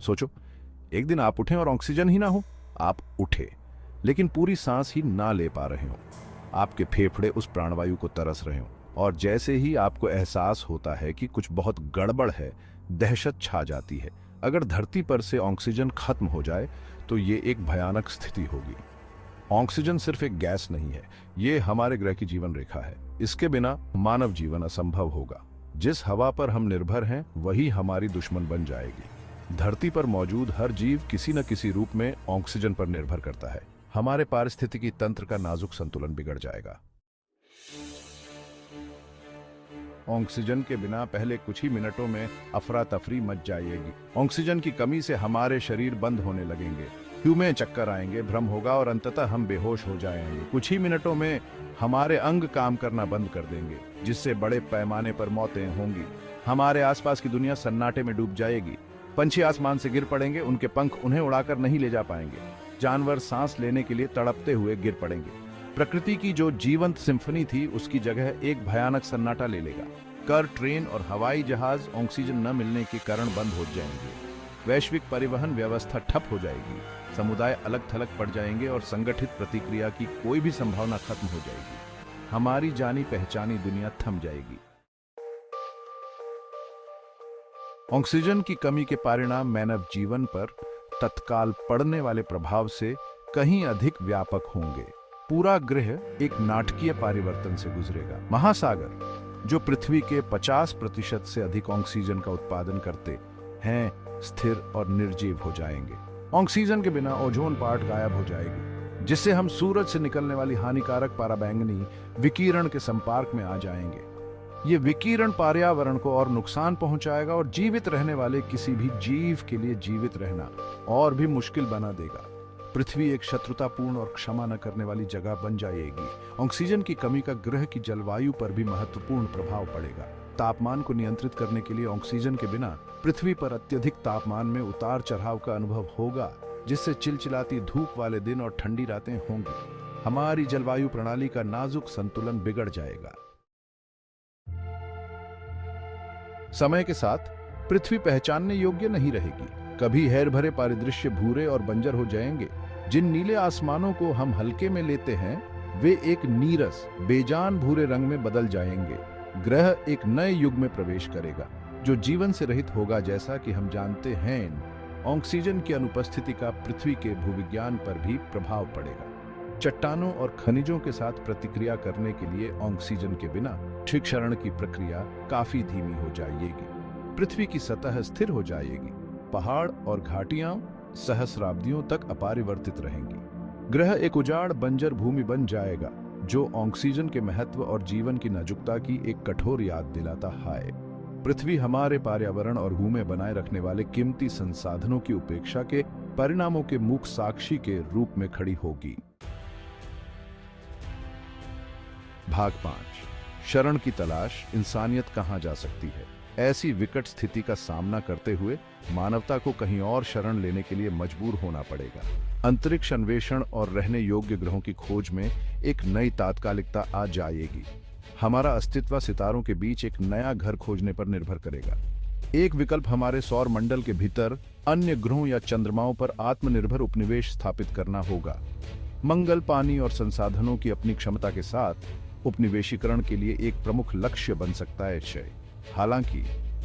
सोचो, एक दिन आप उठें और ऑक्सीजन ही ना हो। आप उठे लेकिन पूरी सांस ही ना ले पा रहे हो। आपके फेफड़े उस प्राणवायु को तरस रहे हो और जैसे ही आपको एहसास होता है कि कुछ बहुत गड़बड़ है, दहशत छा जाती है। अगर धरती पर से ऑक्सीजन खत्म हो जाए तो ये एक भयानक स्थिति होगी। ऑक्सीजन सिर्फ एक गैस नहीं है, ये हमारे ग्रह की जीवन रेखा है। इसके बिना मानव जीवन असंभव होगा। जिस हवा पर हम निर्भर हैं वही हमारी दुश्मन बन जाएगी। धरती पर मौजूद हर जीव किसी न किसी रूप में ऑक्सीजन पर निर्भर करता है। हमारे पारिस्थितिकी तंत्र का नाजुक संतुलन बिगड़ जाएगा। ऑक्सीजन के बिना पहले कुछ ही मिनटों में अफरा तफरी मच जाएगी। ऑक्सीजन की कमी से हमारे शरीर बंद होने लगेंगे, ह्यूमें चक्कर आएंगे, भ्रम होगा और अंततः हम बेहोश हो जाएंगे। कुछ ही मिनटों में हमारे अंग काम करना बंद कर देंगे, जिससे बड़े पैमाने पर मौतें होंगी। हमारे आसपास की दुनिया सन्नाटे में डूब जाएगी। पंछी आसमान से गिर पड़ेंगे, उनके पंख उन्हें उड़ाकर नहीं ले जा पाएंगे। जानवर सांस लेने के लिए तड़पते हुए गिर पड़ेंगे। प्रकृति की जो जीवंत सिम्फनी थी उसकी जगह एक भयानक सन्नाटा ले लेगा। कार, ट्रेन और हवाई जहाज ऑक्सीजन न मिलने के कारण बंद हो जाएंगे। वैश्विक परिवहन व्यवस्था ठप हो जाएगी। समुदाय अलग थलग पड़ जाएंगे और संगठित प्रतिक्रिया की कोई भी संभावना खत्म हो जाएगी। हमारी जानी पहचानी दुनिया थम जाएगी। ऑक्सीजन की कमी के परिणाम मानव जीवन पर तत्काल पड़ने वाले प्रभाव से कहीं अधिक व्यापक होंगे। पूरा ग्रह एक नाटकीय परिवर्तन से गुजरेगा। महासागर, जो पृथ्वी के 50% से अधिक ऑक्सीजन का उत्पादन करते हैं, स्थिर और निर्जीव हो जाएंगे। ऑक्सीजन के बिना ओजोन परत गायब हो जाएगी, जिससे हम सूरज से निकलने वाली हानिकारक पराबैंगनी विकिरण के संपर्क में आ जाएंगे। ये विकिरण पर्यावरण को और नुकसान पहुंचाएगा और जीवित रहने वाले किसी भी जीव के लिए जीवित रहना और भी मुश्किल बना देगा। पृथ्वी एक शत्रुतापूर्ण और क्षमा न करने वाली जगह बन जाएगी। ऑक्सीजन की कमी का ग्रह की जलवायु पर भी महत्वपूर्ण प्रभाव पड़ेगा। तापमान को नियंत्रित करने के लिए ऑक्सीजन के बिना पृथ्वी पर अत्यधिक तापमान में उतार चढ़ाव का अनुभव होगा, जिससे चिलचिलाती धूप वाले दिन और ठंडी रातें होंगी। हमारी जलवायु प्रणाली का नाजुक संतुलन बिगड़ जाएगा। समय के साथ पृथ्वी पहचानने योग्य नहीं रहेगी। कभी हैर भरे परिदृश्य भूरे और बंजर हो जाएंगे। जिन नीले आसमानों को हम हल्के में लेते हैं वे एक नीरस बेजान भूरे रंग में बदल जाएंगे। ग्रह एक नए युग में प्रवेश करेगा जो जीवन से रहित होगा। जैसा कि हम जानते हैं, ऑक्सीजन की अनुपस्थिति का पृथ्वी के भूविज्ञान पर भी प्रभाव पड़ेगा। चट्टानों और खनिजों के साथ प्रतिक्रिया करने के लिए ऑक्सीजन के बिना क्षरण की प्रक्रिया काफी धीमी हो जाएगी। पृथ्वी की सतह स्थिर हो जाएगी। पहाड़ और घाटियां सहस्राब्दियों तक अपरिवर्तित रहेंगी। ग्रह एक उजाड़ बंजर भूमि बन जाएगा जो ऑक्सीजन के महत्व और जीवन की नाजुकता की एक कठोर याद दिलाता है। पृथ्वी हमारे पर्यावरण और भूमि बनाए रखने वाले कीमती संसाधनों की उपेक्षा के परिणामों के मूक साक्षी के रूप में खड़ी होगी। भाग 5, शरण की तलाश। इंसानियत कहां जा सकती है? ऐसी विकट स्थिति का सामना करते हुए मानवता को कहीं और शरण लेने के लिए मजबूर होना पड़ेगा। अंतरिक्ष अन्वेषण और रहने योग्य ग्रहों की खोज में एक नई तात्कालिकता आ जाएगी। हमारा अस्तित्व सितारों के बीच एक नया घर खोजने पर निर्भर करेगा। एक विकल्प हमारे सौर मंडल के भीतर अन्य ग्रहों या चंद्रमाओं पर आत्मनिर्भर उपनिवेश स्थापित करना होगा। मंगल पानी और संसाधनों की अपनी क्षमता के साथ उपनिवेशीकरण के लिए एक प्रमुख लक्ष्य बन सकता है। हालांकि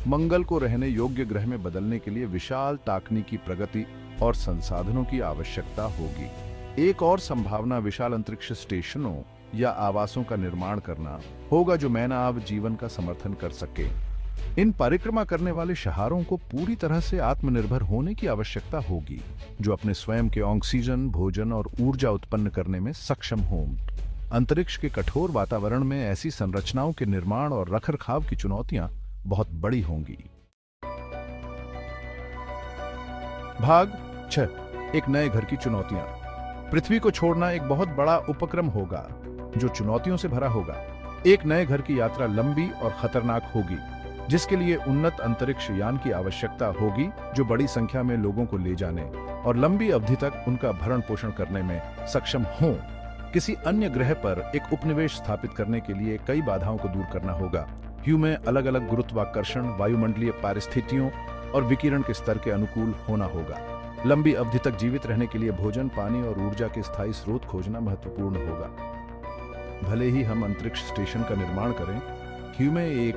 मंगल को रहने योग्य ग्रह में बदलने के लिए विशाल तकनीकी प्रगति और संसाधनों की आवश्यकता होगी। एक और संभावना विशाल अंतरिक्ष स्टेशनों या आवासों का निर्माण करना होगा जो मानव जीवन का समर्थन कर सके। इन परिक्रमा करने वाले शहरों को पूरी तरह से आत्मनिर्भर होने की आवश्यकता होगी, जो अपने स्वयं के ऑक्सीजन, भोजन और ऊर्जा उत्पन्न करने में सक्षम हों। अंतरिक्ष के कठोर वातावरण में ऐसी संरचनाओं के निर्माण और रखरखाव की चुनौतियां बहुत बड़ी होंगी। भाग 6, एक नए घर की चुनौतियां। पृथ्वी को छोड़ना एक बहुत बड़ा उपक्रम होगा जो चुनौतियों से भरा होगा। एक नए घर की यात्रा लंबी और खतरनाक होगी, जिसके लिए उन्नत अंतरिक्ष यान की आवश्यकता होगी जो बड़ी संख्या में लोगों को ले जाने और लंबी अवधि तक उनका भरण पोषण करने में सक्षम हों। किसी अन्य ग्रह पर एक उपनिवेश स्थापित करने के लिए कई बाधाओं को दूर करना होगा। ह्यूमें अलग अलग गुरुत्वाकर्षण, वायुमंडलीय परिस्थितियों और विकिरण के स्तर के अनुकूल होना होगा। लंबी अवधि तक जीवित रहने के लिए भोजन, पानी और ऊर्जा के स्थायी स्रोत खोजना महत्वपूर्ण होगा। भले ही हम अंतरिक्ष स्टेशन का निर्माण करें, हमें एक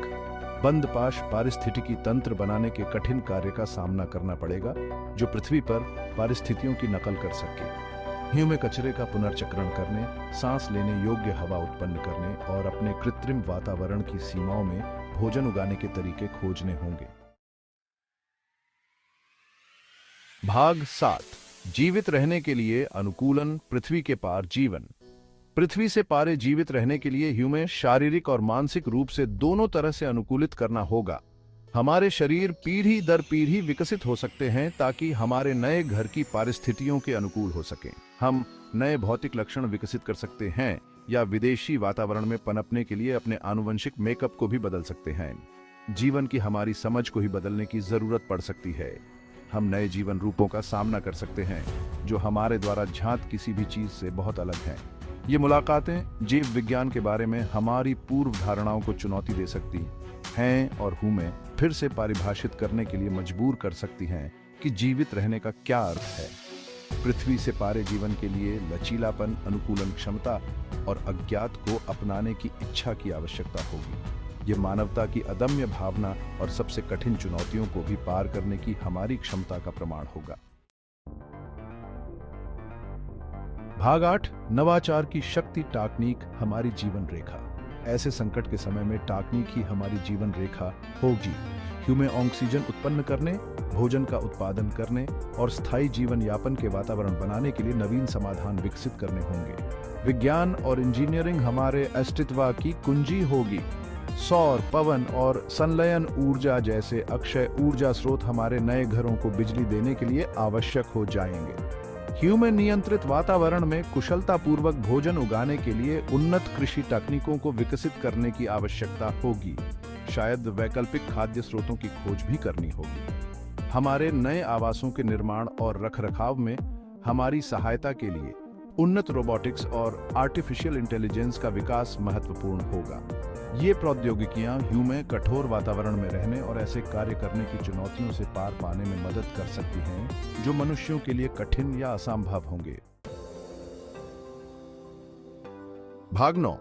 बंदपाश पारिस्थितिकी तंत्र बनाने के कठिन कार्य का सामना करना पड़ेगा जो पृथ्वी पर परिस्थितियों की नकल कर सके। हमें कचरे का पुनर्चक्रण करने, सांस लेने योग्य हवा उत्पन्न करने और अपने कृत्रिम वातावरण की सीमाओं में भोजन उगाने के तरीके खोजने होंगे। भाग 7, जीवित रहने के लिए अनुकूलन, पृथ्वी के पार जीवन। पृथ्वी से पारे जीवित रहने के लिए हमें शारीरिक और मानसिक रूप से दोनों तरह से अनुकूलित करना होगा। हमारे शरीर पीढ़ी दर पीढ़ी विकसित हो सकते हैं ताकि हमारे नए घर की परिस्थितियों के अनुकूल हो सकें। हम नए भौतिक लक्षण विकसित कर सकते हैं या विदेशी वातावरण में पनपने के लिए अपने आनुवंशिक मेकअप को भी बदल सकते हैं। जीवन की हमारी समझ को ही बदलने की जरूरत पड़ सकती है। हम नए जीवन रूपों का सामना कर सकते हैं जो हमारे द्वारा ज्ञात किसी भी चीज से बहुत अलग हैं। ये मुलाकातें जीव विज्ञान के बारे में हमारी पूर्व धारणाओं को चुनौती दे सकती हैं और हमें फिर से परिभाषित करने के लिए मजबूर कर सकती हैं कि जीवित रहने का क्या अर्थ है। पृथ्वी से पारे जीवन के लिए लचीलापन, अनुकूलन क्षमता और अज्ञात को अपनाने की इच्छा की आवश्यकता होगी। ये मानवता की अदम्य भावना और सबसे कठिन चुनौतियों को भी पार करने की हमारी क्षमता का प्रमाण होगा। भाग 8, नवाचार की शक्ति, टाकनीक, हमारी जीवन रेखा। ऐसे संकट के समय में टाकनीक ही हमारी जीवन रेखा होगी। हमें ऑक्सीजन उत्पन्न करने, भोजन का उत्पादन करने और स्थायी जीवन यापन के वातावरण बनाने के लिए नवीन समाधान विकसित करने होंगे। विज्ञान और इंजीनियरिंग हमारे अस्तित्व की कुंजी होगी। सौर, पवन और संलयन ऊर्जा जैसे अक्षय ऊर्जा स्रोत हमारे नए घरों को बिजली देने के लिए आवश्यक हो जाएंगे। ह्यूमन नियंत्रित वातावरण में कुशलतापूर्वक भोजन उगाने के लिए उन्नत कृषि तकनीकों को विकसित करने की आवश्यकता होगी। शायद वैकल्पिक खाद्य स्रोतों की खोज भी करनी होगी। हमारे नए आवासों के निर्माण और रखरखाव में हमारी सहायता के लिए उन्नत रोबोटिक्स और आर्टिफिशियल इंटेलिजेंस का विकास महत्वपूर्ण होगा। ये प्रौद्योगिकियां हमें कठोर वातावरण में रहने और ऐसे कार्य करने की चुनौतियों से पार पाने में मदद कर सकती हैं जो मनुष्यों के लिए कठिन या असंभव होंगे। भाग 9,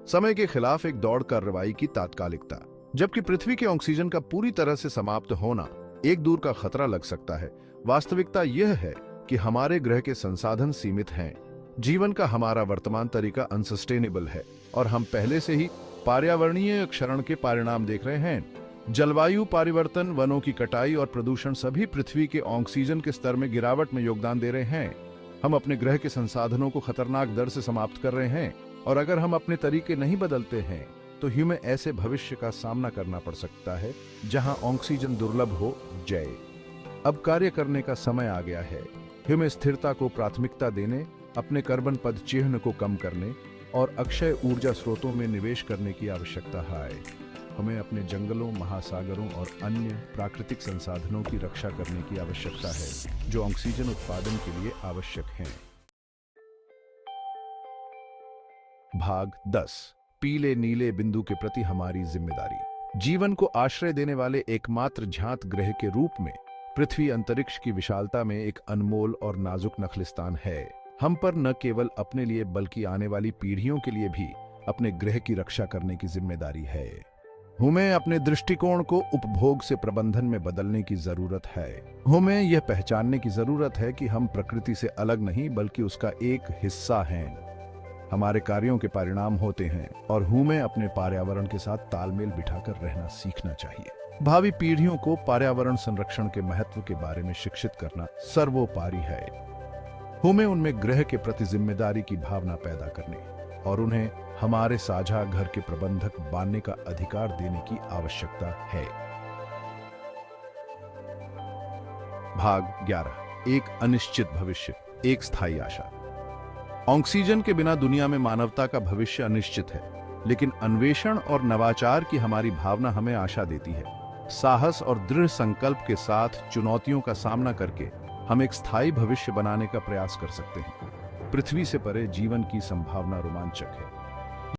समय के खिलाफ एक दौड़ कार्रवाई की तात्कालिकता। जबकि पृथ्वी के ऑक्सीजन का पूरी तरह से समाप्त होना एक दूर का खतरा लग सकता है, वास्तविकता यह है कि हमारे ग्रह के संसाधन सीमित हैं। जीवन का हमारा वर्तमान तरीका अनसस्टेनेबल है और हम पहले से ही पर्यावरणीय क्षरण के परिणाम देख रहे हैं। जलवायु परिवर्तन, वनों की कटाई और प्रदूषण सभी पृथ्वी के ऑक्सीजन के स्तर में गिरावट में योगदान दे रहे हैं। हम अपने ग्रह के संसाधनों को खतरनाक दर से समाप्त कर रहे हैं और अगर हम अपने तरीके नहीं बदलते हैं तो हमें ऐसे भविष्य का सामना करना पड़ सकता है जहां ऑक्सीजन दुर्लभ हो जाए। अब कार्य करने का समय आ गया है। हमें स्थिरता को प्राथमिकता देने, अपने कार्बन पद चिह्न को कम करने और अक्षय ऊर्जा स्रोतों में निवेश करने की आवश्यकता है। हमें अपने जंगलों, महासागरों और अन्य प्राकृतिक संसाधनों की रक्षा करने की आवश्यकता है जो ऑक्सीजन उत्पादन के लिए आवश्यक हैं। भाग 10, पीले नीले बिंदु के प्रति हमारी जिम्मेदारी। जीवन को आश्रय देने वाले एकमात्र ज्ञात ग्रह के रूप में पृथ्वी अंतरिक्ष की विशालता में एक अनमोल और नाजुक नखलिस्तान है। हम पर न केवल अपने लिए बल्कि आने वाली पीढ़ियों के लिए भी अपने ग्रह की रक्षा करने की जिम्मेदारी है। हमें अपने दृष्टिकोण को उपभोग से प्रबंधन में बदलने की जरूरत है। हमें यह पहचानने की जरूरत है कि हम प्रकृति से अलग नहीं बल्कि उसका एक हिस्सा हैं। हमारे कार्यों के परिणाम होते हैं और हमें अपने पर्यावरण के साथ तालमेल बिठाकर रहना सीखना चाहिए। भावी पीढ़ियों को पर्यावरण संरक्षण के महत्व के बारे में शिक्षित करना सर्वोपरि है। हमें उनमें ग्रह के प्रति जिम्मेदारी की भावना पैदा करने और उन्हें हमारे साझा घर के प्रबंधक बनने का अधिकार देने की आवश्यकता है। भाग 11, एक अनिश्चित भविष्य, एक स्थायी आशा। ऑक्सीजन के बिना दुनिया में मानवता का भविष्य अनिश्चित है, लेकिन अन्वेषण और नवाचार की हमारी भावना हमें आशा देती है। साहस और दृढ़ संकल्प के साथ चुनौतियों का सामना करके हम एक स्थायी भविष्य बनाने का प्रयास कर सकते हैं। पृथ्वी से परे जीवन की संभावना रोमांचक है।